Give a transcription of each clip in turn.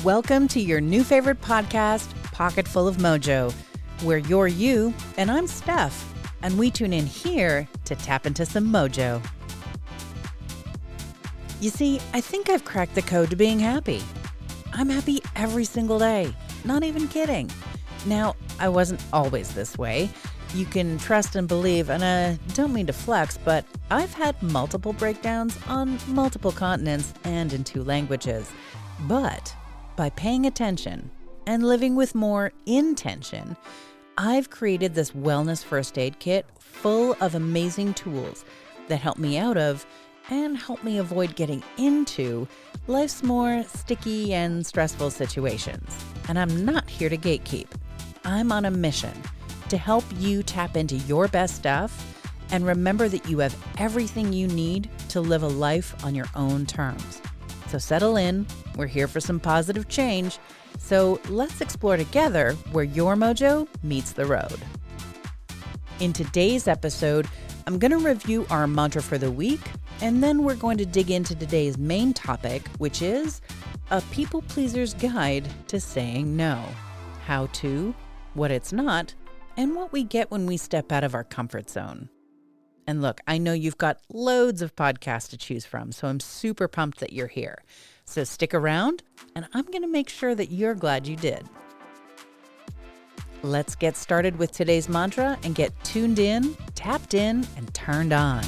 Welcome to your new favorite podcast, Pocketful of Mojo, where you're you and I'm Steph, and we tune in here to tap into some mojo. You see, I think I've cracked the code to being happy. I'm happy every single day, not even kidding. Now, I wasn't always this way. You can trust and believe, and I don't mean to flex, but I've had multiple breakdowns on multiple continents and in 2 languages. But by paying attention and living with more intention, I've created this wellness first aid kit full of amazing tools that help me out of and help me avoid getting into life's more sticky and stressful situations. And I'm not here to gatekeep. I'm on a mission to help you tap into your best stuff and remember that you have everything you need to live a life on your own terms. So settle in, we're here for some positive change, so let's explore together where your mojo meets the road. In today's episode, I'm going to review our mantra for the week, and then we're going to dig into today's main topic, which is a people pleaser's guide to saying no. How to, what it's not, and what we get when we step out of our comfort zone. And look, I know you've got loads of podcasts to choose from, so I'm super pumped that you're here. So stick around, and I'm going to make sure that you're glad you did. Let's get started with today's mantra and get tuned in, tapped in, and turned on.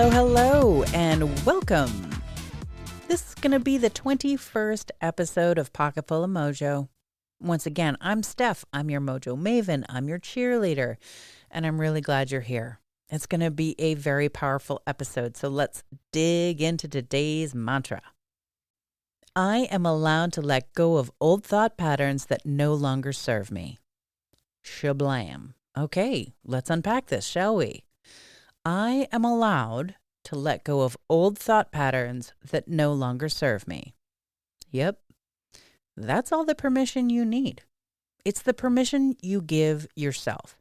Hello, and welcome. This is going to be the 21st episode of Pocketful of Mojo. Once again, I'm Steph. I'm your Mojo Maven. I'm your cheerleader, and I'm really glad you're here. It's going to be a very powerful episode, so let's dig into today's mantra. I am allowed to let go of old thought patterns that no longer serve me. Shablam. Okay, let's unpack this, shall we? I am allowed to let go of old thought patterns that no longer serve me. Yep, that's all the permission you need. It's the permission you give yourself.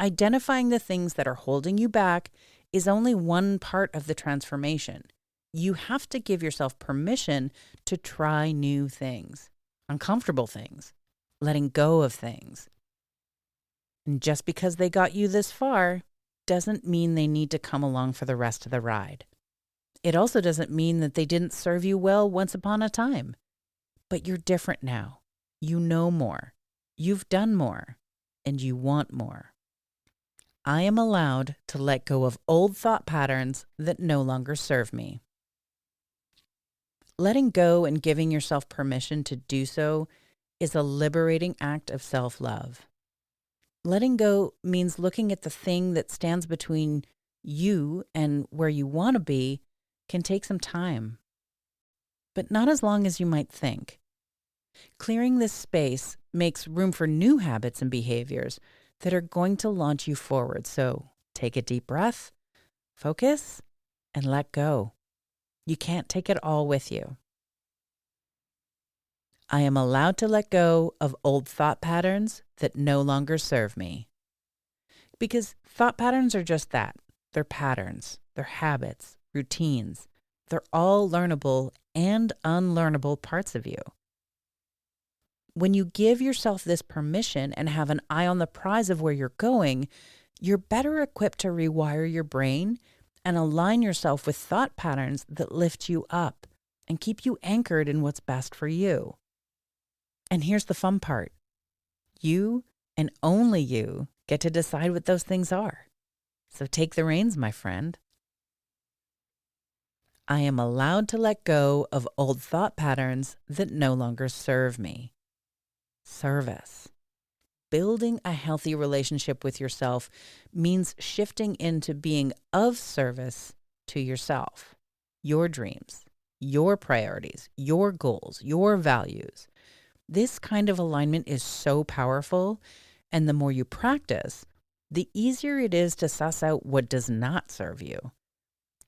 Identifying the things that are holding you back is only one part of the transformation. You have to give yourself permission to try new things, uncomfortable things, letting go of things. And just because they got you this far doesn't mean they need to come along for the rest of the ride. It also doesn't mean that they didn't serve you well once upon a time. But you're different now. You know more. You've done more. And you want more. I am allowed to let go of old thought patterns that no longer serve me. Letting go and giving yourself permission to do so is a liberating act of self-love. Letting go means looking at the thing that stands between you and where you want to be can take some time, but not as long as you might think. Clearing this space makes room for new habits and behaviors that are going to launch you forward. So take a deep breath, focus, and let go. You can't take it all with you. I am allowed to let go of old thought patterns that no longer serve me. Because thought patterns are just that. They're patterns, they're habits, routines. They're all learnable and unlearnable parts of you. When you give yourself this permission and have an eye on the prize of where you're going, you're better equipped to rewire your brain and align yourself with thought patterns that lift you up and keep you anchored in what's best for you. And here's the fun part. You and only you get to decide what those things are. So take the reins, my friend. I am allowed to let go of old thought patterns that no longer serve me. Service. Building a healthy relationship with yourself means shifting into being of service to yourself, your dreams, your priorities, your goals, your values. This kind of alignment is so powerful, and the more you practice, the easier it is to suss out what does not serve you.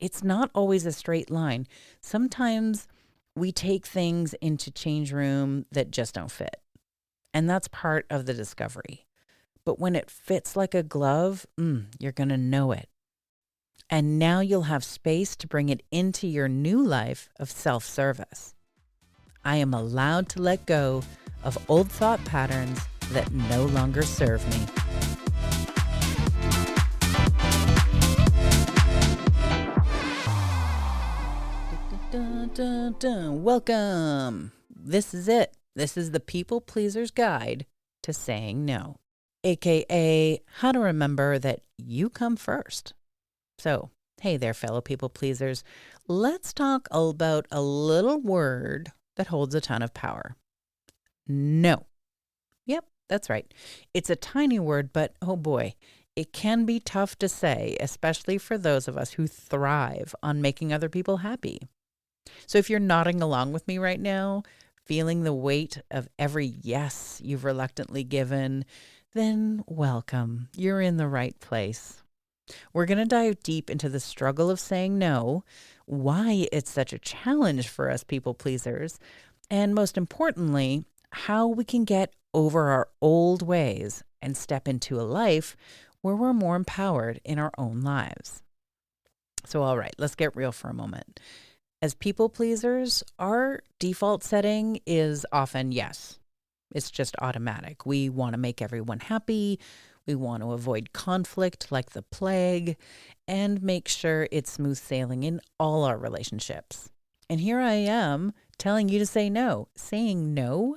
It's not always a straight line. Sometimes we take things into change room that just don't fit. And that's part of the discovery. But when it fits like a glove, you're going to know it. And now you'll have space to bring it into your new life of self-service. I am allowed to let go of old thought patterns that no longer serve me. Dun, dun, dun. Welcome. This is it. This is the People Pleaser's Guide to Saying No, aka how to remember that you come first. So, hey there, fellow people pleasers. Let's talk about a little word that holds a ton of power. No. Yep, that's right. It's a tiny word, but oh boy, it can be tough to say, especially for those of us who thrive on making other people happy. So if you're nodding along with me right now, feeling the weight of every yes you've reluctantly given, then welcome. You're in the right place. We're going to dive deep into the struggle of saying no, why it's such a challenge for us people pleasers, and most importantly, how we can get over our old ways and step into a life where we're more empowered in our own lives. So, all right, let's get real for a moment. As people pleasers, our default setting is often yes. It's just automatic. We want to make everyone happy. We want to avoid conflict like the plague and make sure it's smooth sailing in all our relationships. And here I am telling you to say no. Saying no,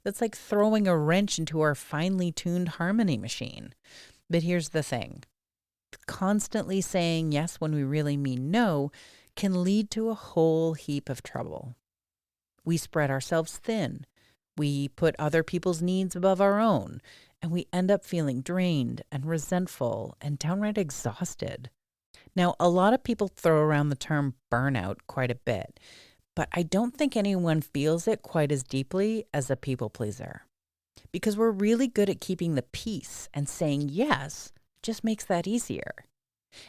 that's like throwing a wrench into our finely tuned harmony machine. But here's the thing. Constantly saying yes when we really mean no can lead to a whole heap of trouble. We spread ourselves thin. We put other people's needs above our own, and we end up feeling drained and resentful and downright exhausted. Now, a lot of people throw around the term burnout quite a bit, but I don't think anyone feels it quite as deeply as a people pleaser. Because we're really good at keeping the peace, and saying yes just makes that easier.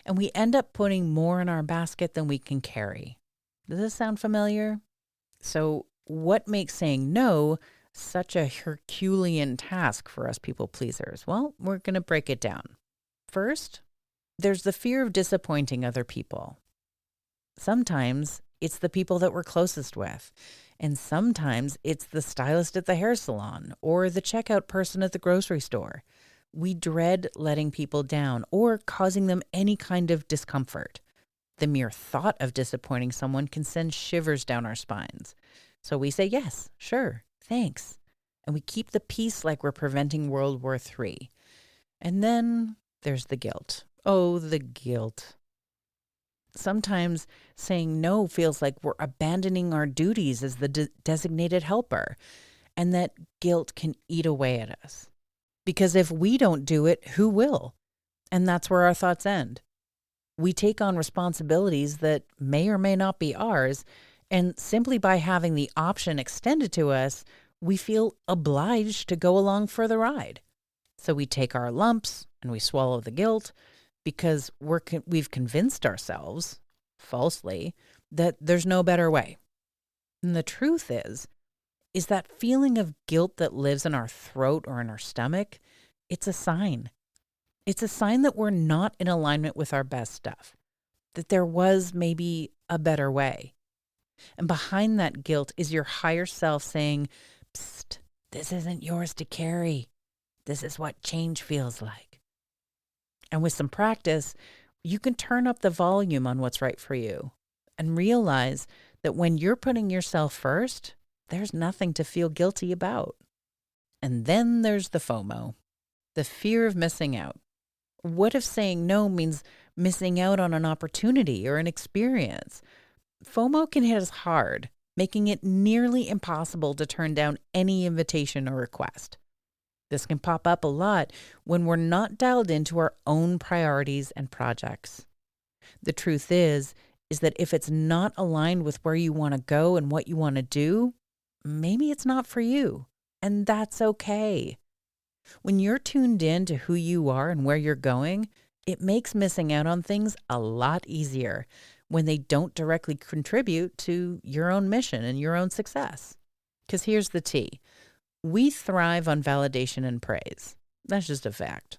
And we end up putting more in our basket than we can carry. Does this sound familiar? So what makes saying no such a Herculean task for us people pleasers? Well, we're going to break it down. First, there's the fear of disappointing other people. Sometimes it's the people that we're closest with. And sometimes it's the stylist at the hair salon or the checkout person at the grocery store. We dread letting people down or causing them any kind of discomfort. The mere thought of disappointing someone can send shivers down our spines. So we say yes, sure, thanks. And we keep the peace like we're preventing World War III. And then there's the guilt. Oh, the guilt. Sometimes saying no feels like we're abandoning our duties as the designated helper. And that guilt can eat away at us. Because if we don't do it, who will? And that's where our thoughts end. We take on responsibilities that may or may not be ours, and simply by having the option extended to us, we feel obliged to go along for the ride. So we take our lumps and we swallow the guilt because we've convinced ourselves, falsely, that there's no better way. And the truth is that feeling of guilt that lives in our throat or in our stomach, it's a sign. It's a sign that we're not in alignment with our best stuff, that there was maybe a better way. And behind that guilt is your higher self saying, psst, this isn't yours to carry. This is what change feels like. And with some practice, you can turn up the volume on what's right for you and realize that when you're putting yourself first, there's nothing to feel guilty about. And then there's the FOMO, the fear of missing out. What if saying no means missing out on an opportunity or an experience? FOMO can hit us hard, making it nearly impossible to turn down any invitation or request. This can pop up a lot when we're not dialed into our own priorities and projects. The truth is that if it's not aligned with where you want to go and what you want to do, maybe it's not for you, and that's okay. When you're tuned in to who you are and where you're going, it makes missing out on things a lot easier when they don't directly contribute to your own mission and your own success. Because here's the tea. We thrive on validation and praise. That's just a fact.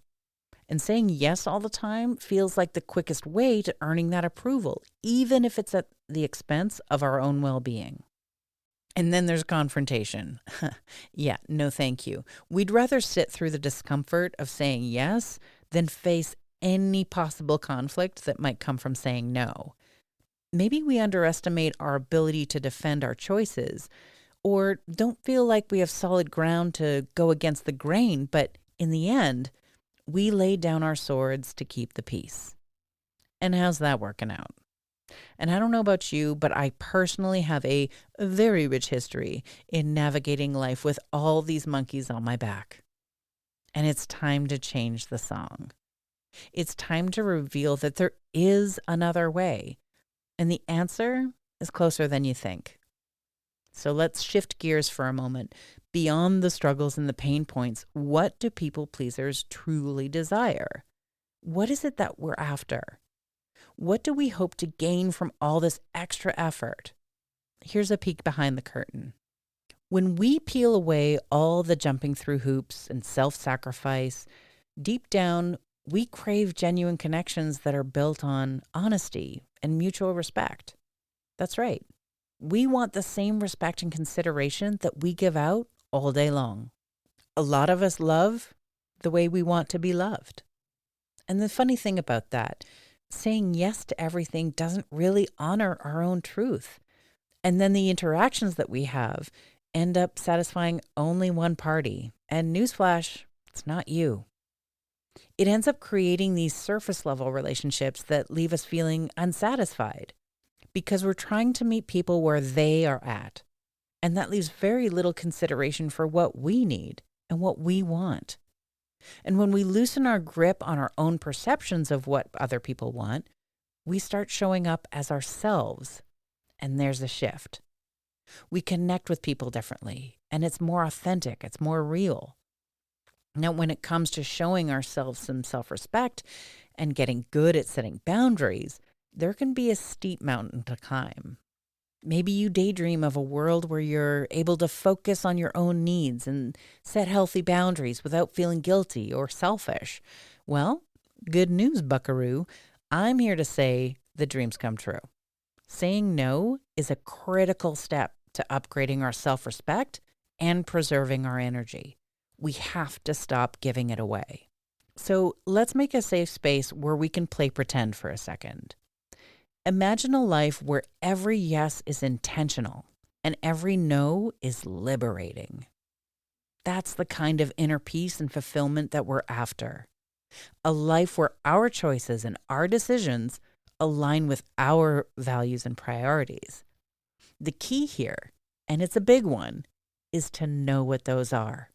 And saying yes all the time feels like the quickest way to earning that approval, even if it's at the expense of our own well-being. And then there's confrontation. Yeah, no thank you. We'd rather sit through the discomfort of saying yes than face any possible conflict that might come from saying no. Maybe we underestimate our ability to defend our choices, or don't feel like we have solid ground to go against the grain, but in the end, we lay down our swords to keep the peace. And how's that working out? And I don't know about you, but I personally have a very rich history in navigating life with all these monkeys on my back. And it's time to change the song. It's time to reveal that there is another way. And the answer is closer than you think. So let's shift gears for a moment. Beyond the struggles and the pain points, what do people pleasers truly desire? What is it that we're after? What do we hope to gain from all this extra effort? Here's a peek behind the curtain. When we peel away all the jumping through hoops and self-sacrifice, deep down, we crave genuine connections that are built on honesty and mutual respect. That's right. We want the same respect and consideration that we give out all day long. A lot of us love the way we want to be loved. And the funny thing about that, saying yes to everything doesn't really honor our own truth. And then the interactions that we have end up satisfying only one party. And newsflash, it's not you. It ends up creating these surface level relationships that leave us feeling unsatisfied because we're trying to meet people where they are at. And that leaves very little consideration for what we need and what we want. And when we loosen our grip on our own perceptions of what other people want, we start showing up as ourselves. And there's a shift. We connect with people differently, and it's more authentic, it's more real. Now, when it comes to showing ourselves some self-respect and getting good at setting boundaries, there can be a steep mountain to climb. Maybe you daydream of a world where you're able to focus on your own needs and set healthy boundaries without feeling guilty or selfish. Well, good news, buckaroo. I'm here to say the dreams come true. Saying no is a critical step to upgrading our self-respect and preserving our energy. We have to stop giving it away. So let's make a safe space where we can play pretend for a second. Imagine a life where every yes is intentional and every no is liberating. That's the kind of inner peace and fulfillment that we're after. A life where our choices and our decisions align with our values and priorities. The key here, and it's a big one, is to know what those are.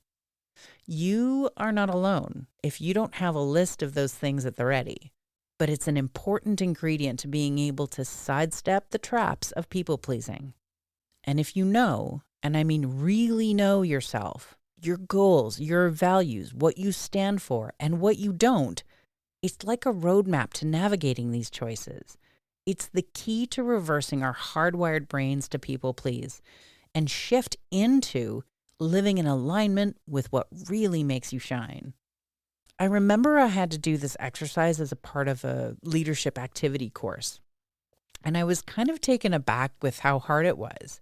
You are not alone if you don't have a list of those things at the ready, but it's an important ingredient to being able to sidestep the traps of people-pleasing. And if you know, and I mean really know yourself, your goals, your values, what you stand for, and what you don't, it's like a roadmap to navigating these choices. It's the key to reversing our hardwired brains to people please and shift into living in alignment with what really makes you shine. I remember I had to do this exercise as a part of a leadership activity course, and I was kind of taken aback with how hard it was.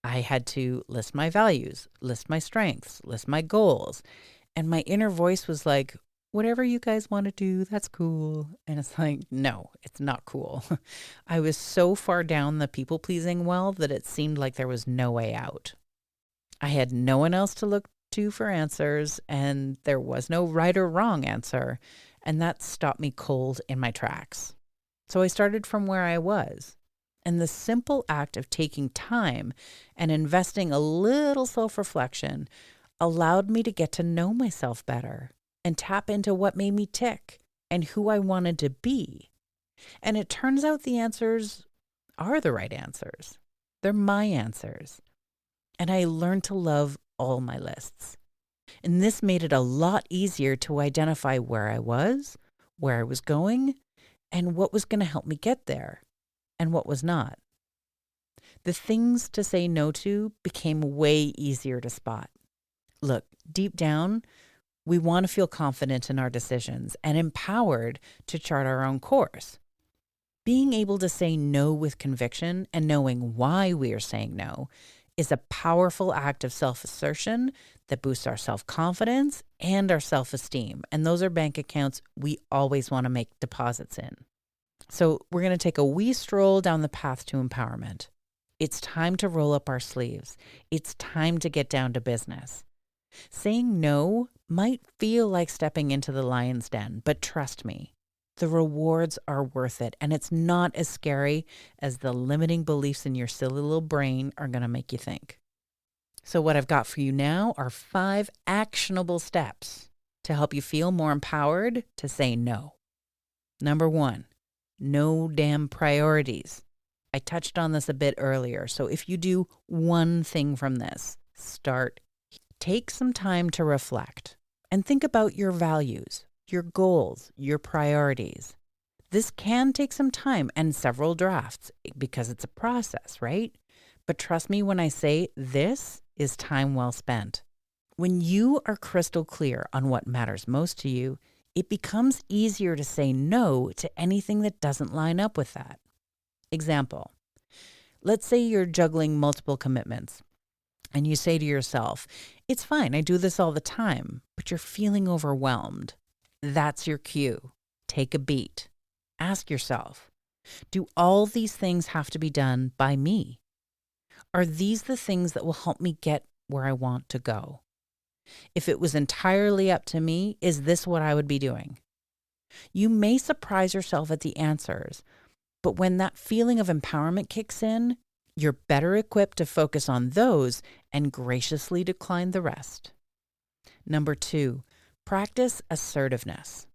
I had to list my values, list my strengths, list my goals, and my inner voice was like, whatever you guys want to do, that's cool. And it's like, no, it's not cool. I was so far down the people-pleasing well that it seemed like there was no way out. I had no one else to look to for answers, and there was no right or wrong answer, and that stopped me cold in my tracks. So I started from where I was, and the simple act of taking time and investing a little self-reflection allowed me to get to know myself better and tap into what made me tick and who I wanted to be. And it turns out the answers are the right answers. They're my answers. And I learned to love all my lists. And this made it a lot easier to identify where I was, where I was going, and what was going to help me get there, and what was not. The things to say no to became way easier to spot. Look, deep down, we want to feel confident in our decisions and empowered to chart our own course. Being able to say no with conviction and knowing why we are saying no is a powerful act of self-assertion that boosts our self-confidence and our self-esteem. And those are bank accounts we always want to make deposits in. So we're going to take a wee stroll down the path to empowerment. It's time to roll up our sleeves. It's time to get down to business. Saying no might feel like stepping into the lion's den, but trust me, the rewards are worth it, and it's not as scary as the limiting beliefs in your silly little brain are going to make you think. So what I've got for you now are 5 actionable steps to help you feel more empowered to say no. Number 1, no damn priorities. I touched on this a bit earlier, so if you do one thing from this, start. Take some time to reflect and think about your values, your goals, your priorities. This can take some time and several drafts because it's a process, right? But trust me when I say this is time well spent. When you are crystal clear on what matters most to you, it becomes easier to say no to anything that doesn't line up with that. Example, let's say you're juggling multiple commitments and you say to yourself, it's fine, I do this all the time, but you're feeling overwhelmed. That's your cue. Take a beat. Ask yourself, do all these things have to be done by me? Are these the things that will help me get where I want to go? If it was entirely up to me, is this what I would be doing? You may surprise yourself at the answers, but when that feeling of empowerment kicks in, you're better equipped to focus on those and graciously decline the rest. Number 2, practice assertiveness.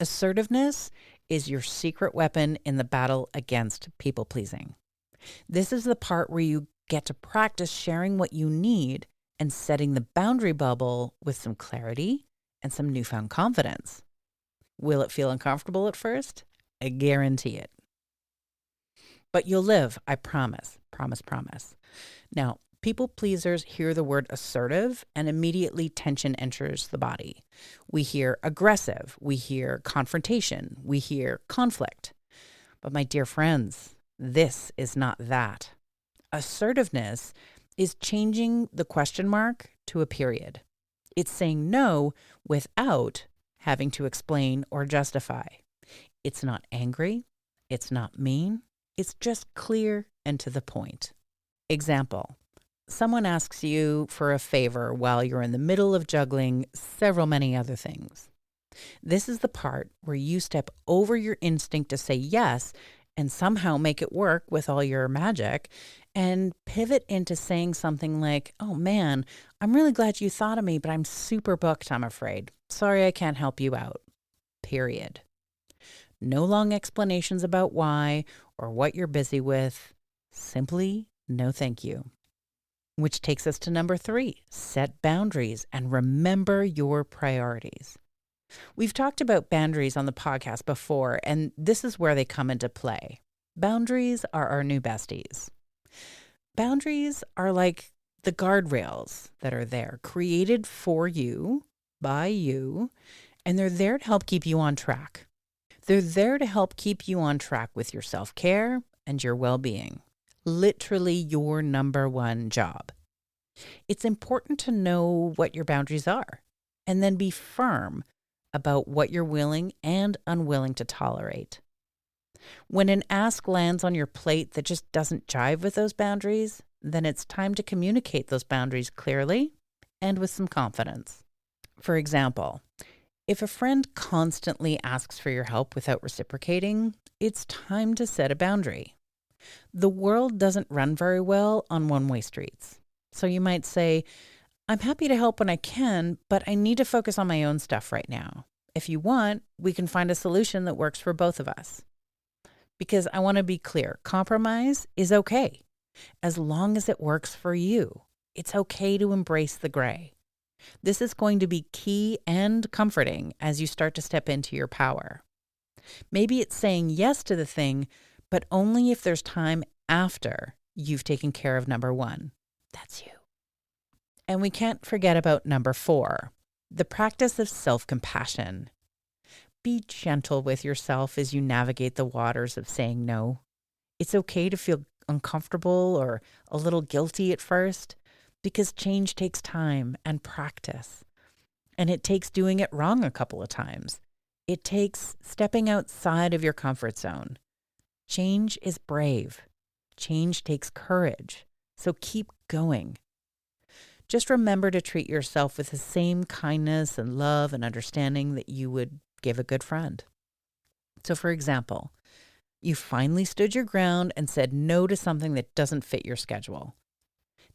Assertiveness is your secret weapon in the battle against people-pleasing. This is the part where you get to practice sharing what you need and setting the boundary bubble with some clarity and some newfound confidence. Will it feel uncomfortable at first? I guarantee it. But you'll live, I promise. Promise, promise. Now, people pleasers hear the word assertive and immediately tension enters the body. We hear aggressive, we hear confrontation, we hear conflict. But my dear friends, this is not that. Assertiveness is changing the question mark to a period. It's saying no without having to explain or justify. It's not angry. It's not mean. It's just clear and to the point. Example, someone asks you for a favor while you're in the middle of juggling several many other things. This is the part where you step over your instinct to say yes and somehow make it work with all your magic and pivot into saying something like, oh man, I'm really glad you thought of me, but I'm super booked, I'm afraid. Sorry, I can't help you out. Period. No long explanations about why or what you're busy with. Simply, no thank you. Which takes us to number 3, set boundaries and remember your priorities. We've talked about boundaries on the podcast before, and this is where they come into play. Boundaries are our new besties. Boundaries are like the guardrails that are there, created for you, by you, and they're there to help keep you on track. They're there to help keep you on track with your self-care and your well-being. Literally your number one job. It's important to know what your boundaries are and then be firm about what you're willing and unwilling to tolerate. When an ask lands on your plate that just doesn't jive with those boundaries, then it's time to communicate those boundaries clearly and with some confidence. For example, if a friend constantly asks for your help without reciprocating, it's time to set a boundary. The world doesn't run very well on one-way streets. So you might say, I'm happy to help when I can, but I need to focus on my own stuff right now. If you want, we can find a solution that works for both of us. Because I want to be clear, compromise is okay, as long as it works for you. It's okay to embrace the gray. This is going to be key and comforting as you start to step into your power. Maybe it's saying yes to the thing, but only if there's time after you've taken care of number one. That's you. And we can't forget about number 4, the practice of self-compassion. Be gentle with yourself as you navigate the waters of saying no. It's okay to feel uncomfortable or a little guilty at first, because change takes time and practice. And it takes doing it wrong a couple of times. It takes stepping outside of your comfort zone. Change is brave. Change takes courage. So keep going. Just remember to treat yourself with the same kindness and love and understanding that you would give a good friend. So for example, you finally stood your ground and said no to something that doesn't fit your schedule.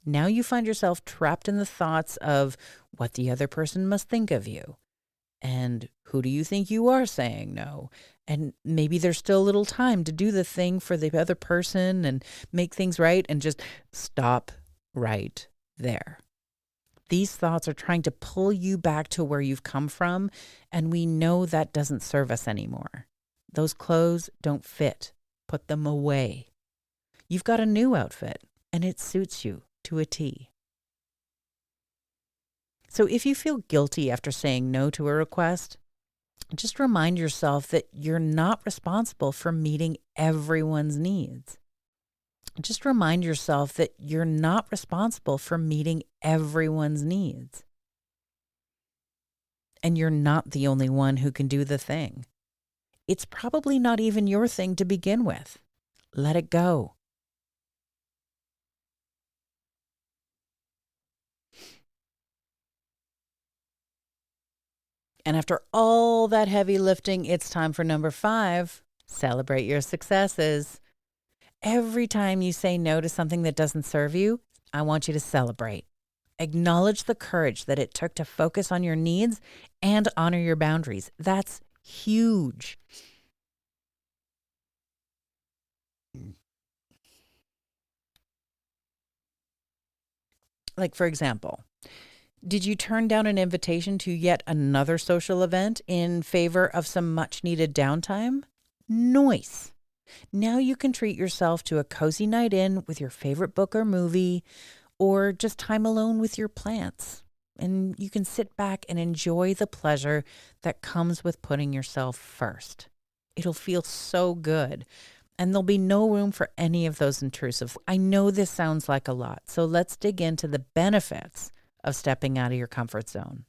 Now you find yourself trapped in the thoughts of what the other person must think of you. And who do you think you are saying no? And maybe there's still a little time to do the thing for the other person and make things right, and just stop right there. These thoughts are trying to pull you back to where you've come from, and we know that doesn't serve us anymore. Those clothes don't fit. Put them away. You've got a new outfit, and it suits you to a T. So if you feel guilty after saying no to a request, just remind yourself that you're not responsible for meeting everyone's needs. Just remind yourself that you're not responsible for meeting everyone's needs. And you're not the only one who can do the thing. It's probably not even your thing to begin with. Let it go. And after all that heavy lifting, it's time for number 5. Celebrate your successes. Every time you say no to something that doesn't serve you, I want you to celebrate. Acknowledge the courage that it took to focus on your needs and honor your boundaries. That's huge. Like, for example, did you turn down an invitation to yet another social event in favor of some much needed downtime? Nice. Now you can treat yourself to a cozy night in with your favorite book or movie, or just time alone with your plants. And you can sit back and enjoy the pleasure that comes with putting yourself first. It'll feel so good. And there'll be no room for any of those intrusive. I know this sounds like a lot, so let's dig into the benefits of stepping out of your comfort zone.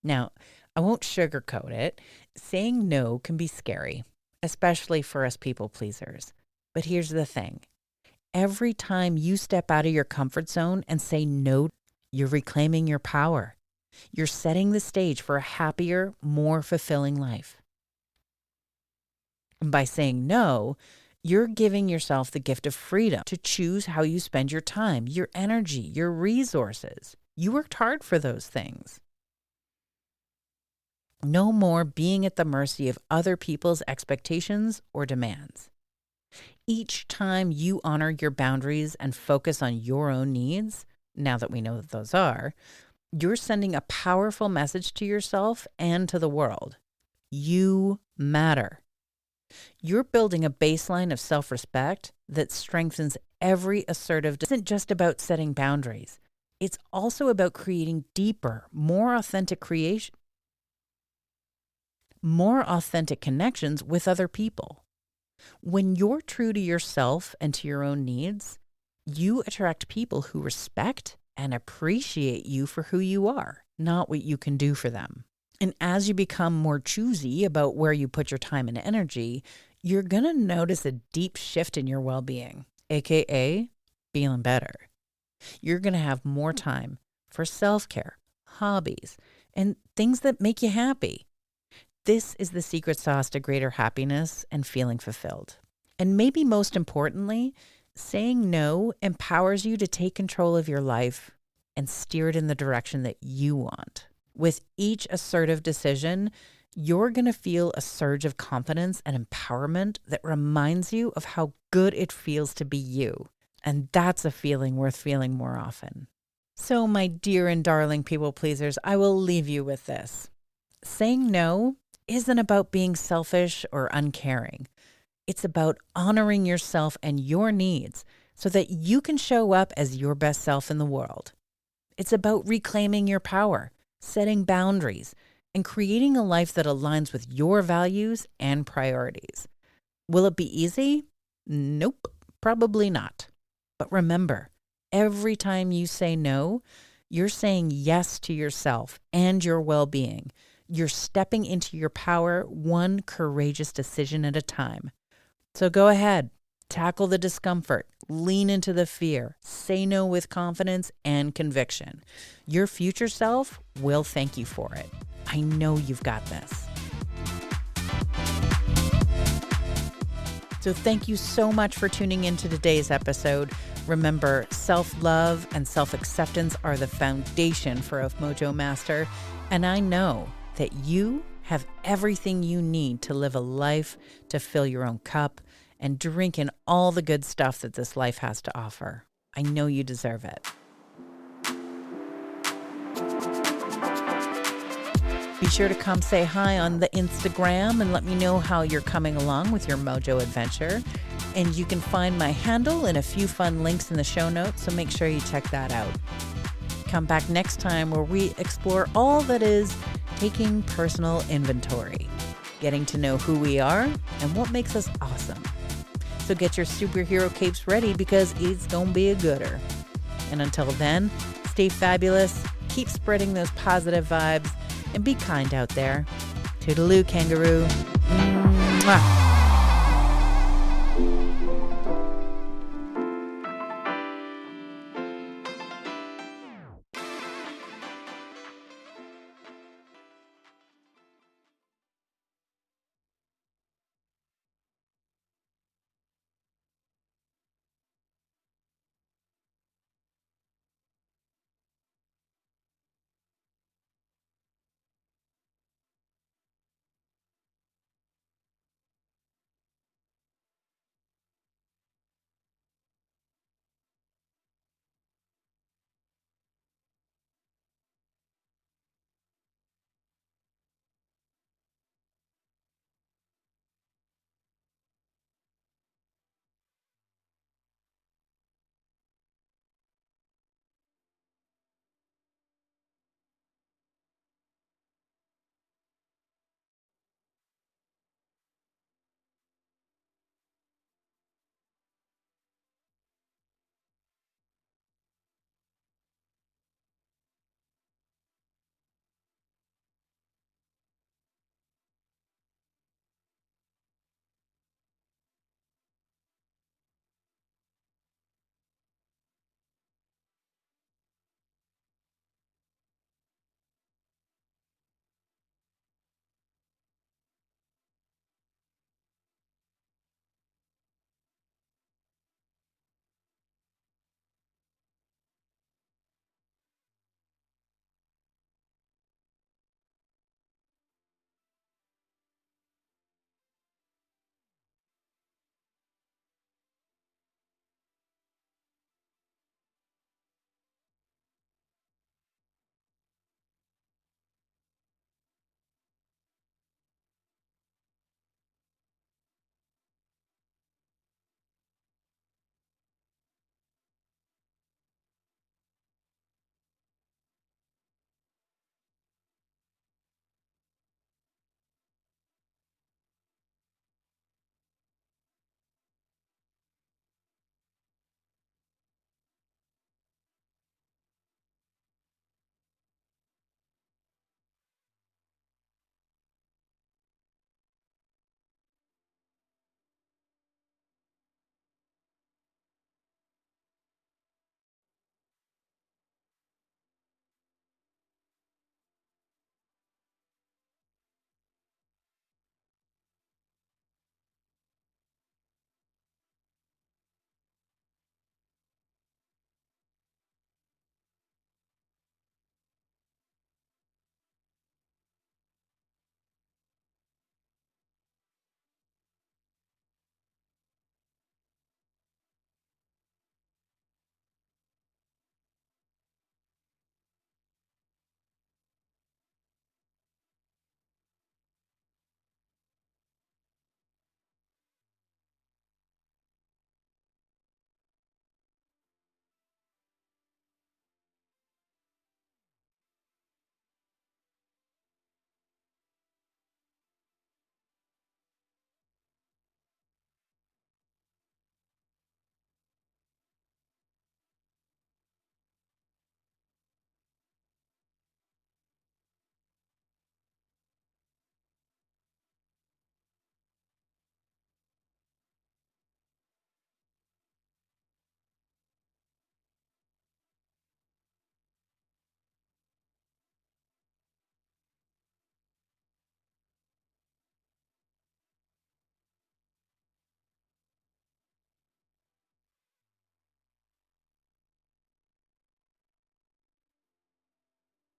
Now, I won't sugarcoat it. Saying no can be scary, especially for us people pleasers. But here's the thing. Every time you step out of your comfort zone and say no, you're reclaiming your power. You're setting the stage for a happier, more fulfilling life. And by saying no, you're giving yourself the gift of freedom to choose how you spend your time, your energy, your resources. You worked hard for those things. No more being at the mercy of other people's expectations or demands. Each time you honor your boundaries and focus on your own needs, now that we know what those are, you're sending a powerful message to yourself and to the world. You matter. You're building a baseline of self-respect that strengthens every assertive. It isn't just about setting boundaries. It's also about creating deeper, more authentic connections with other people. When you're true to yourself and to your own needs, you attract people who respect and appreciate you for who you are, not what you can do for them. And as you become more choosy about where you put your time and energy, you're going to notice a deep shift in your well-being, aka feeling better. You're going to have more time for self-care, hobbies, and things that make you happy. This is the secret sauce to greater happiness and feeling fulfilled. And maybe most importantly, saying no empowers you to take control of your life and steer it in the direction that you want. With each assertive decision, you're going to feel a surge of confidence and empowerment that reminds you of how good it feels to be you. And that's a feeling worth feeling more often. So, my dear and darling people pleasers, I will leave you with this. Saying no isn't about being selfish or uncaring. It's about honoring yourself and your needs so that you can show up as your best self in the world. It's about reclaiming your power, setting boundaries, and creating a life that aligns with your values and priorities. Will it be easy? Nope, probably not. But remember, every time you say no, you're saying yes to yourself and your well-being. You're stepping into your power one courageous decision at a time. So go ahead, tackle the discomfort, lean into the fear, say no with confidence and conviction. Your future self will thank you for it. I know you've got this. So thank you so much for tuning into today's episode. Remember, self-love and self-acceptance are the foundation for a Mojo Master. And I know that you have everything you need to live a life to fill your own cup and drink in all the good stuff that this life has to offer. I know you deserve it. Be sure to come say hi on the Instagram and let me know how you're coming along with your Mojo adventure. And you can find my handle and a few fun links in the show notes, so make sure you check that out. Come back next time where we explore all that is taking personal inventory, getting to know who we are and what makes us awesome. So get your superhero capes ready because it's gonna be a gooder. And until then, stay fabulous, keep spreading those positive vibes, and be kind out there. Toodaloo, kangaroo. Mwah.